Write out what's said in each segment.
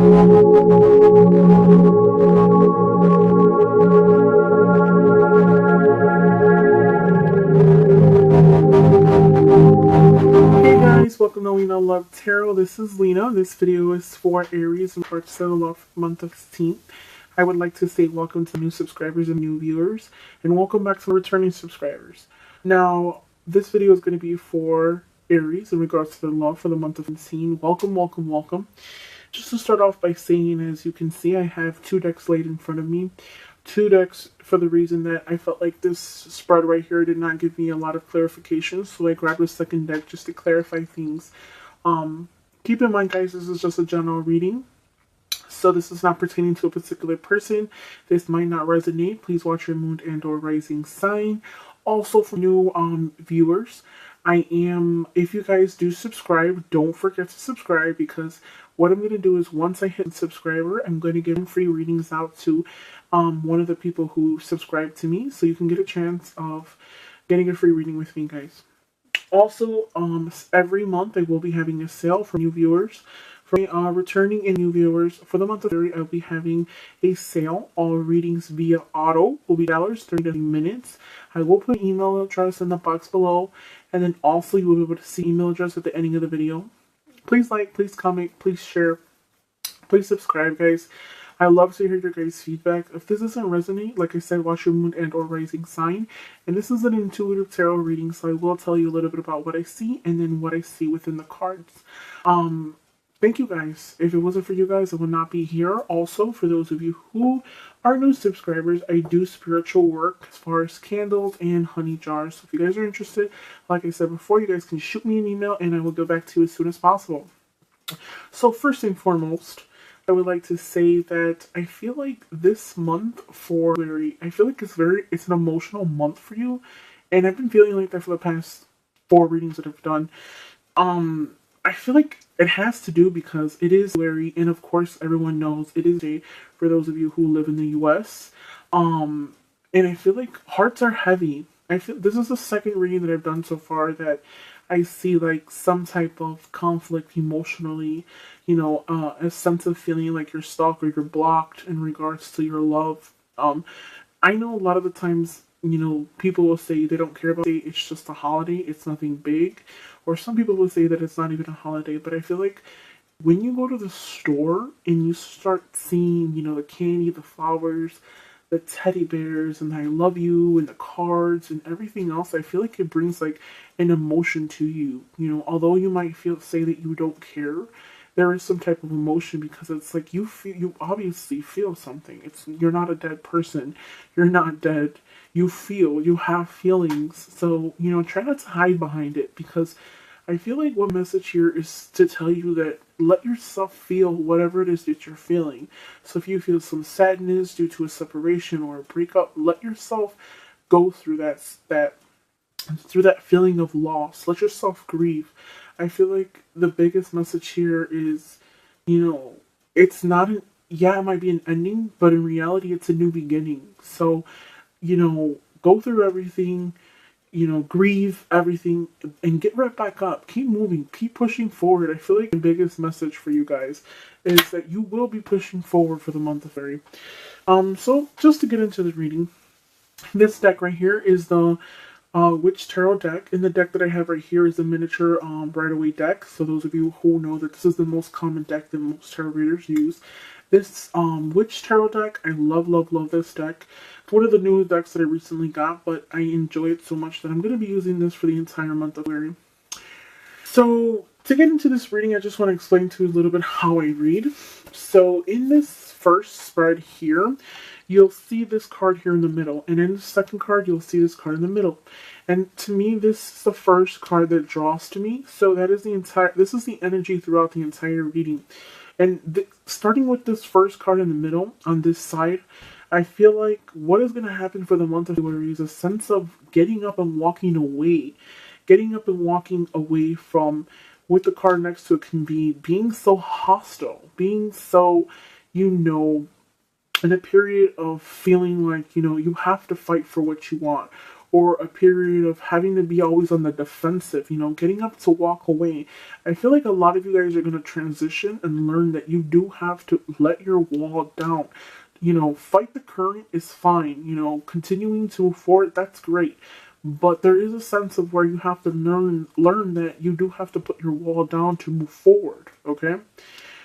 Hey guys, welcome to Lena Love Tarot. This is Lena. This video is for Aries and March 7th month of 16th. I would like to say welcome to new subscribers and new viewers, and welcome back to returning subscribers. Now, this video is going to be for Aries in regards to the love for the month of 16. Welcome, welcome, welcome. Just to start off by saying, as you can see, I have two decks laid in front of me. Two decks for the reason that I felt like this spread right here did not give me a lot of clarification, so I grabbed a second deck just to clarify things. Keep in mind, guys, this is just a general reading, so this is not pertaining to a particular person. This might not resonate. Please watch your moon and or rising sign. Also, for new viewers, if you guys do subscribe, don't forget to subscribe, because what I'm going to do is once I hit subscriber, I'm going to give free readings out to one of the people who subscribe to me, so you can get a chance of getting a free reading with me, guys. Also, every month I will be having a sale for new viewers. For returning and new viewers, for the month of February, I'll be having a sale. All readings via auto will be $30 minutes. I will put an email address in the box below, and then also you will be able to see email address at the ending of the video. Please like, please comment, please share, please subscribe, guys. I love to hear your guys' feedback. If this doesn't resonate, like I said, watch your moon and or rising sign. And this is an intuitive tarot reading, so I will tell you a little bit about what I see and then what I see within the cards. Thank you, guys. If it wasn't for you guys, I would not be here. Also, for those of you who are new subscribers, I do spiritual work as far as candles and honey jars. So if you guys are interested, like I said before, you guys can shoot me an email and I will get back to you as soon as possible. So first and foremost, I would like to say that I feel like this month for February, I feel like it's an emotional month for you. And I've been feeling like that for the past 4 readings that I've done. I feel like it has to do because it is February, and of course everyone knows it is a day for those of you who live in the US. And I feel like hearts are heavy. I feel this is the second reading that I've done so far that I see like some type of conflict emotionally, a sense of feeling like you're stuck or you're blocked in regards to your love. I know a lot of the times, people will say they don't care about it, it's just a holiday, it's nothing big. Or some people will say that it's not even a holiday, but I feel like when you go to the store and you start seeing, the candy, the flowers, the teddy bears, and I love you, and the cards, and everything else, I feel like it brings like an emotion to you. Although you might say that you don't care, there is some type of emotion because it's like you obviously feel something. You're not a dead person. You're not dead. You have feelings. So, try not to hide behind it, because I feel like one message here is to tell you that let yourself feel whatever it is that you're feeling. So if you feel some sadness due to a separation or a breakup, let yourself go through that feeling of loss. Let yourself grieve. I feel like the biggest message here is, it's not it might be an ending, but in reality it's a new beginning. So, go through everything, grieve everything, and get right back up. Keep moving. Keep pushing forward. I feel like the biggest message for you guys is that you will be pushing forward for the month of February. So just to get into the reading, this deck right here is the Witch Tarot deck, and the deck that I have right here is the miniature Brideway deck. So those of you who know that this is the most common deck that most tarot readers use. This Witch Tarot deck, I love, love, love this deck. It's one of the new decks that I recently got, but I enjoy it so much that I'm going to be using this for the entire month of February. So, to get into this reading, I just want to explain to you a little bit how I read. So, in this first spread here, you'll see this card here in the middle. And in the second card, you'll see this card in the middle. And to me, this is the first card that draws to me. So, this is the energy throughout the entire reading. And starting with this first card in the middle, on this side, I feel like what is going to happen for the month of February is a sense of getting up and walking away. Getting up and walking away from, with the card next to it, can be being so hostile, being so, in a period of feeling like, you have to fight for what you want. or a period of having to be always on the defensive, getting up to walk away. I feel like a lot of you guys are going to transition and learn that you do have to let your wall down. Fight the current is fine. Continuing to move forward, that's great. But there is a sense of where you have to learn that you do have to put your wall down to move forward, okay?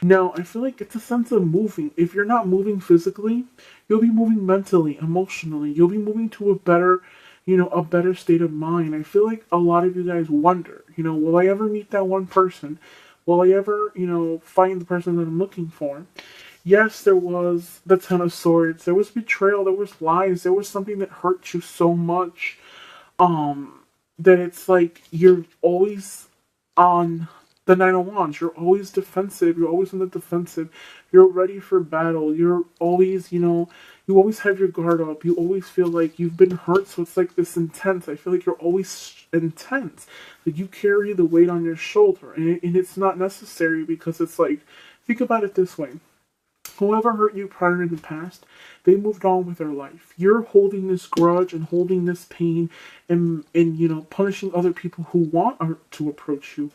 Now, I feel like it's a sense of moving. If you're not moving physically, you'll be moving mentally, emotionally. You'll be moving to a better state of mind. I feel like a lot of you guys wonder, will I ever meet that one person? Will I ever, find the person that I'm looking for? Yes, there was the Ten of Swords. There was betrayal. There was lies. There was something that hurt you so much, that it's like you're always on the Nine of Wands. You're always defensive. You're always on the defensive. You're ready for battle. You're always, you always have your guard up. You always feel like you've been hurt, so it's like this intense. I feel like you're always intense. Like you carry the weight on your shoulder, and it's not necessary because it's like, think about it this way. Whoever hurt you prior in the past, they moved on with their life. You're holding this grudge and holding this pain and punishing other people who want to approach you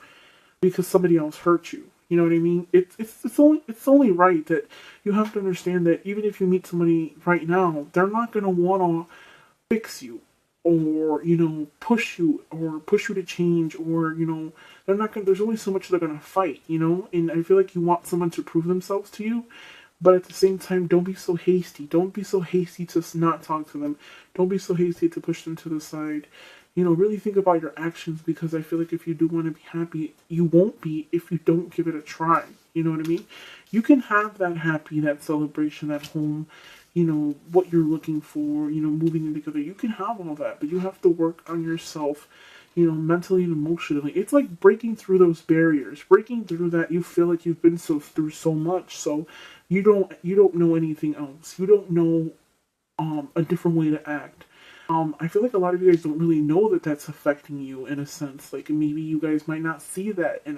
because somebody else hurt you. You know what I mean? It's only right that you have to understand that even if you meet somebody right now, they're not gonna wanna fix you or push you to change or they're not gonna. There's only so much they're gonna fight. And I feel like you want someone to prove themselves to you. But at the same time, don't be so hasty. Don't be so hasty to not talk to them. Don't be so hasty to push them to the side. Really think about your actions because I feel like if you do want to be happy, you won't be if you don't give it a try. You know what I mean? You can have that happy, that celebration at home, what you're looking for, moving in together. You can have all that, but you have to work on yourself, mentally and emotionally. It's like breaking through those barriers, breaking through that you feel like you've been through so much, so you don't know anything else. You don't know a different way to act. I feel like a lot of you guys don't really know that that's affecting you in a sense. Like maybe you guys might not see that in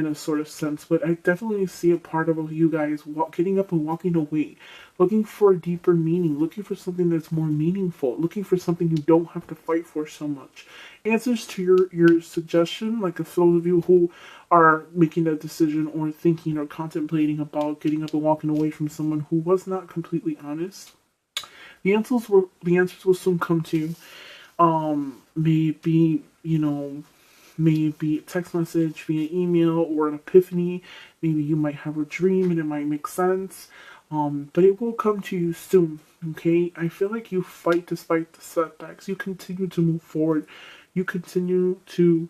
a sort of sense, but I definitely see a part of you guys getting up and walking away, looking for a deeper meaning, looking for something that's more meaningful, looking for something you don't have to fight for so much. Answers to your suggestion, like for those of you who are making that decision or thinking or contemplating about getting up and walking away from someone who was not completely honest. The answers will soon come to you. Maybe maybe text message via email or an epiphany. Maybe you might have a dream and it might make sense. But it will come to you soon. Okay, I feel like you fight despite the setbacks. You continue to move forward. You continue to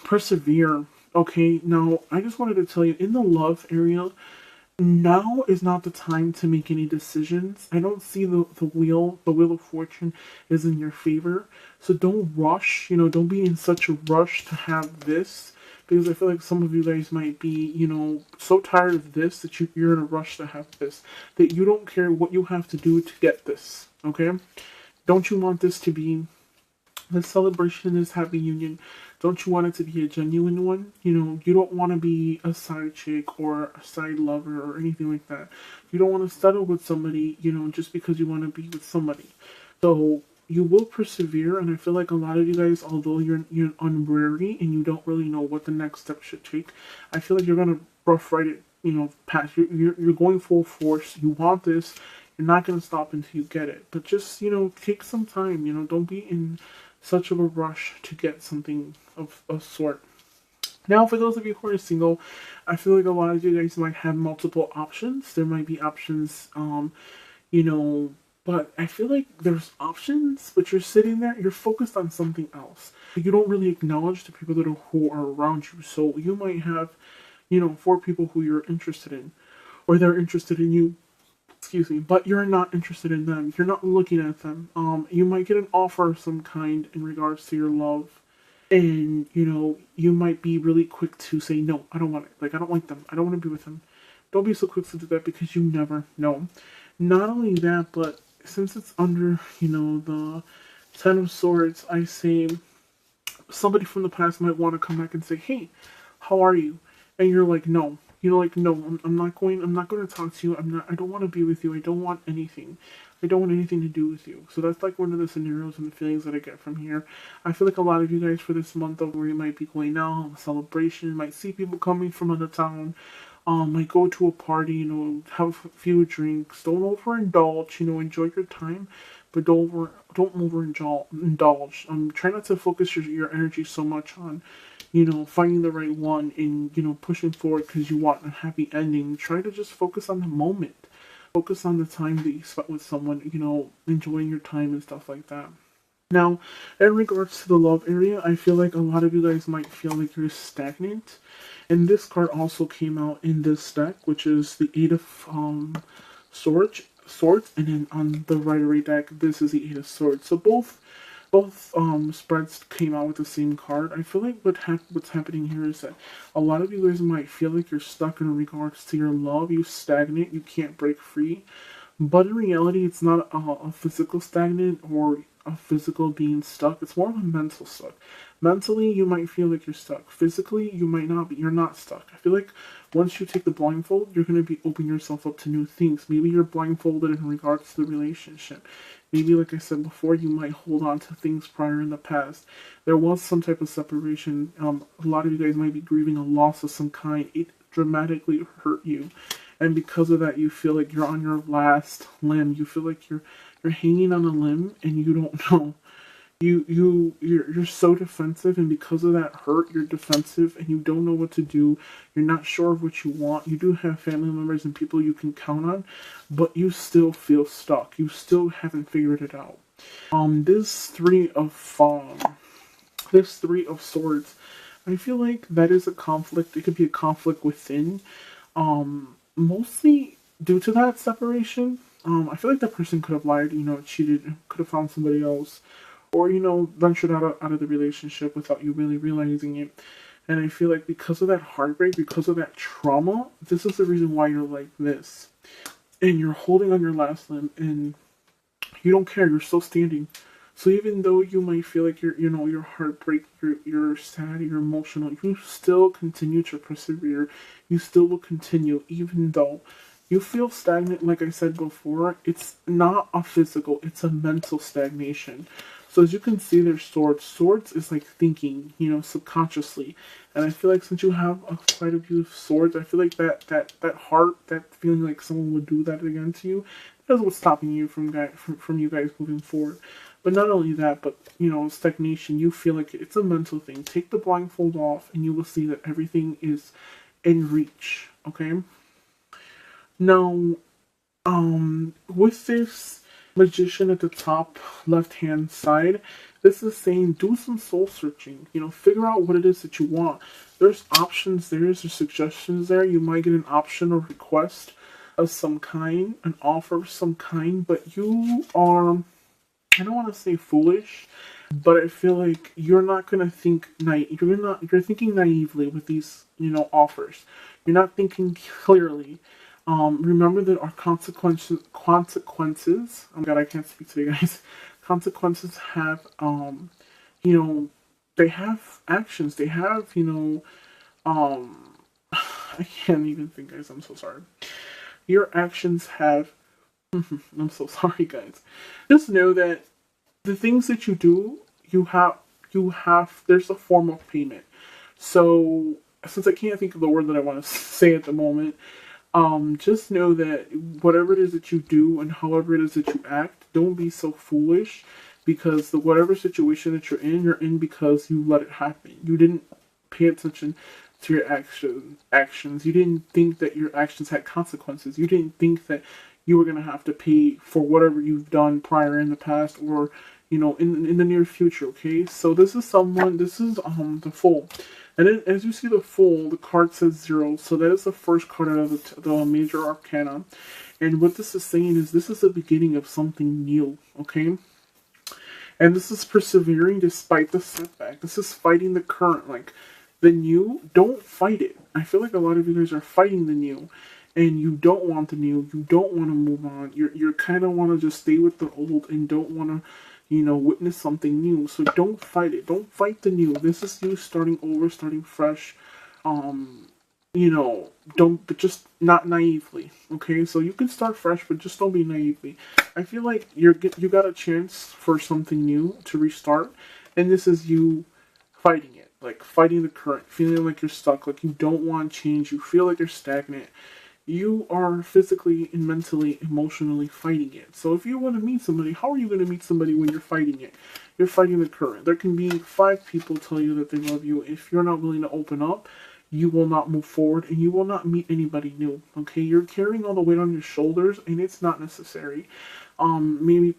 persevere. Okay, now I just wanted to tell you in the love area, now is not the time to make any decisions. I don't see the wheel of fortune is in your favor. So don't rush, don't be in such a rush to have this. Because I feel like some of you guys might be, so tired of this that you're in a rush to have this. That you don't care what you have to do to get this. Okay? Don't you want this to be this celebration, this happy union? Don't you want it to be a genuine one? You don't want to be a side chick or a side lover or anything like that. You don't want to settle with somebody, just because you want to be with somebody. So you will persevere, and I feel like a lot of you guys, although you're unwary and you don't really know what the next step should take, I feel like you're gonna rough ride it, past. You're going full force. You want this. You're not gonna stop until you get it. But just take some time. Don't be in such of a rush to get something of a sort. Now, for those of you who are single, I feel like a lot of you guys might have multiple options. There might be options, but I feel like there's options, but you're sitting there, you're focused on something else. You don't really acknowledge the people who are around you. So you might have, 4 people who you're interested in, or they're interested in you. Excuse me, but you're not interested in them. You're not looking at them. You might get an offer of some kind in regards to your love, and you might be really quick to say no. I don't want it. Like I don't like them. I don't want to be with them. Don't be so quick to do that because you never know. Not only that, but since it's under the Ten of Swords, I say somebody from the past might want to come back and say, "Hey, how are you?" And you're like, "No." like, no, I'm not going. I'm not going to talk to you. I don't want to be with you. I don't want anything. I don't want anything to do with you. So that's like one of the scenarios and the feelings that I get from here. I feel like a lot of you guys for this month of where you might be going out, a celebration, might see people coming from out of town, might go to a party, have a few drinks. Don't overindulge, enjoy your time, but don't overindulge. Try not to focus your energy so much on, finding the right one and, pushing forward because you want a happy ending. Try to just focus on the moment. Focus on the time that you spent with someone, enjoying your time and stuff like that. Now, in regards to the love area, I feel like a lot of you guys might feel like you're stagnant. And this card also came out in this deck, which is the Eight of Swords, and then on the Rider deck, this is the Eight of Swords. So both spreads came out with the same card. I feel like what's happening here is that a lot of you guys might feel like you're stuck in regards to your love. You stagnate. You can't break free. But in reality, it's not a physical stagnant or a physical being stuck. It's more of a mental stuck. Mentally, you might feel like you're stuck. Physically, you might not be. You're not stuck. I feel like once you take the blindfold, you're going to be opening yourself up to new things. Maybe you're blindfolded in regards to the relationship. Maybe, like I said before, you might hold on to things prior in the past. There was some type of separation. A lot of you guys might be grieving a loss of some kind. It dramatically hurt you. And because of that, you feel like you're on your last limb. You feel like you're hanging on a limb and you don't know. You're so defensive, and because of that hurt, you're defensive and you don't know what to do. You're not sure of what you want. You do have family members and people you can count on, but you still feel stuck. You still haven't figured it out. This three of swords, I feel like that is a conflict. It could be a conflict within. Mostly due to that separation. I feel like that person could have lied, cheated, could have found somebody else, or, ventured out of the relationship without you really realizing it. And I feel like because of that heartbreak, because of that trauma, this is the reason why you're like this. And you're holding on your last limb and you don't care, you're still standing. So even though you might feel like you're heartbreak, you're sad, you're emotional, you still continue to persevere. You still will continue, even though you feel stagnant. Like I said before, it's not a physical, it's a mental stagnation. So as you can see, there's swords. Swords is like thinking, subconsciously. And I feel like since you have quite a few swords, I feel like that heart, that feeling like someone would do that again to you, that's what's stopping you from you guys moving forward. But not only that, but stagnation, you feel like it's a mental thing. Take the blindfold off and you will see that everything is in reach. Okay? Now, with this magician at the top left hand side, this is saying do some soul searching. Figure out what it is that you want. There's options there, there's suggestions there. You might get an option or request of some kind, an offer of some kind, but you are, I don't want to say foolish, but I feel like you're not gonna think you're thinking naively with these, offers. You're not thinking clearly. Remember that our consequences, oh god, I can't speak today, guys. Consequences have, they have actions. They have, I can't even think, guys. I'm so sorry. Your actions have, I'm so sorry, guys. Just know that the things that you do, there's a form of payment. So, since I can't think of the word that I want to say at the moment, just know that whatever it is that you do and however it is that you act, don't be so foolish, because whatever situation that you're in because you let it happen. You didn't pay attention to your actions. You didn't think that your actions had consequences. You didn't think that you were going to have to pay for whatever you've done prior in the past or, in the near future, okay? So this is the Fool. And then, as you see the Fool, the card says 0. So that is the first card out of the major arcana. And what this is saying is this is the beginning of something new, okay? And this is persevering despite the setback. This is fighting the current. Like, the new, don't fight it. I feel like a lot of you guys are fighting the new. And you don't want the new. You don't want to move on. You're kind of want to just stay with the old and don't want to, witness something new. So don't fight it. Don't fight the new. This is you starting over, starting fresh. you know, don't, but just not naively. Okay, so you can start fresh, but just don't be naively. I feel like you got a chance for something new to restart, and this is you fighting it, like fighting the current, feeling like you're stuck, like you don't want change, you feel like you're stagnant. You are physically and mentally, emotionally fighting it. So if you want to meet somebody, how are you going to meet somebody when you're fighting it? You're fighting the current. There can be 5 people tell you that they love you. If you're not willing to open up, you will not move forward and you will not meet anybody new. Okay, you're carrying all the weight on your shoulders and it's not necessary. Maybe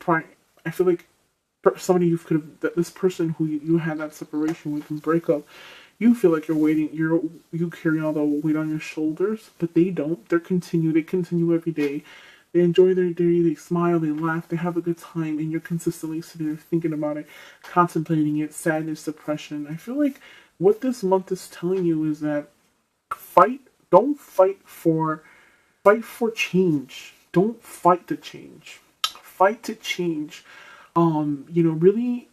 I feel like somebody you could have, that this person who you had that separation with and breakup, you feel like you carry all the weight on your shoulders, but they don't. They continue every day. They enjoy their day, they smile, they laugh, they have a good time, and you're consistently sitting there thinking about it, contemplating it, sadness, depression. I feel like what this month is telling you is that fight don't fight for change. Don't fight to change. Fight to change. Really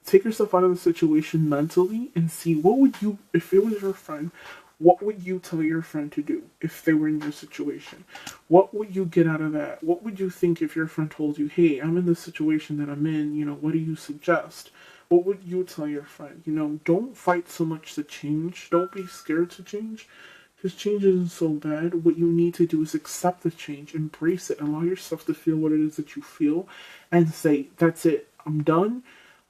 take yourself out of the situation mentally and see what would you, if it was your friend, what would you tell your friend to do if they were in your situation? What would you get out of that? What would you think if your friend told you, hey, I'm in this situation that I'm in, what do you suggest? What would you tell your friend? Don't fight so much to change. Don't be scared to change. Because change isn't so bad. What you need to do is accept the change, embrace it, allow yourself to feel what it is that you feel, and say, that's it. I'm done.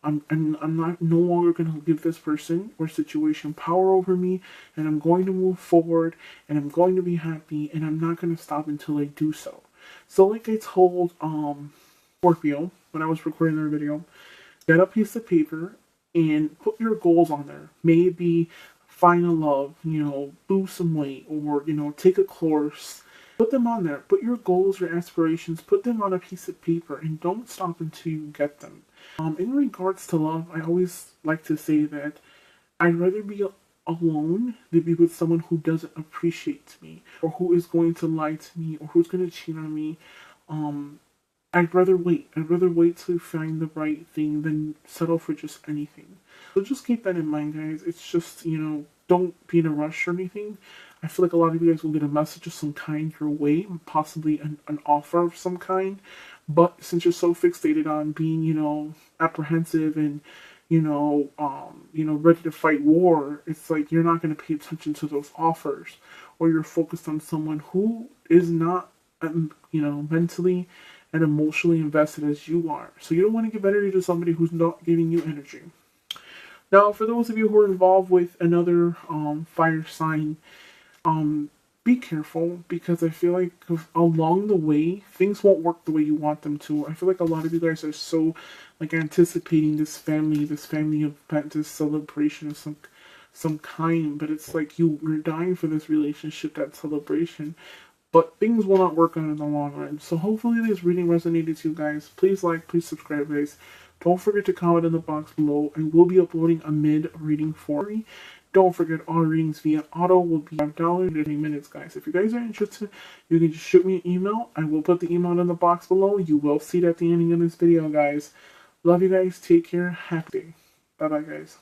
I'm not no longer going to give this person or situation power over me, and I'm going to move forward, and I'm going to be happy, and I'm not going to stop until I do so. So like I told Scorpio when I was recording their video, get a piece of paper and put your goals on there. Maybe find a love, lose some weight, or take a course. Put them on there. Put your goals, your aspirations, put them on a piece of paper, and don't stop until you get them. In regards to love, I always like to say that I'd rather be alone than be with someone who doesn't appreciate me, or who is going to lie to me, or who's going to cheat on me. Um, I'd rather wait. I'd rather wait to find the right thing than settle for just anything. So just keep that in mind, guys. It's just, don't be in a rush or anything. I feel like a lot of you guys will get a message of some kind your way, possibly an offer of some kind. But since you're so fixated on being, apprehensive and, ready to fight war, it's like you're not going to pay attention to those offers, or you're focused on someone who is not, mentally and emotionally invested as you are. So you don't want to give energy to somebody who's not giving you energy. Now, for those of you who are involved with another fire sign, be careful, because I feel like along the way things won't work the way you want them to. I feel like a lot of you guys are so anticipating this family event, this celebration of some kind, but it's like you're dying for this relationship, that celebration, but things will not work out in the long run. So hopefully this reading resonated to you guys. Please like, please subscribe, guys. Don't forget to comment in the box below. I will be uploading a mid-reading for you. Don't forget, all readings via auto will be $5 in 30 minutes, guys. If you guys are interested, you can just shoot me an email. I will put the email in the box below. You will see it at the ending of this video, guys. Love you guys. Take care. Happy day. Bye-bye, guys.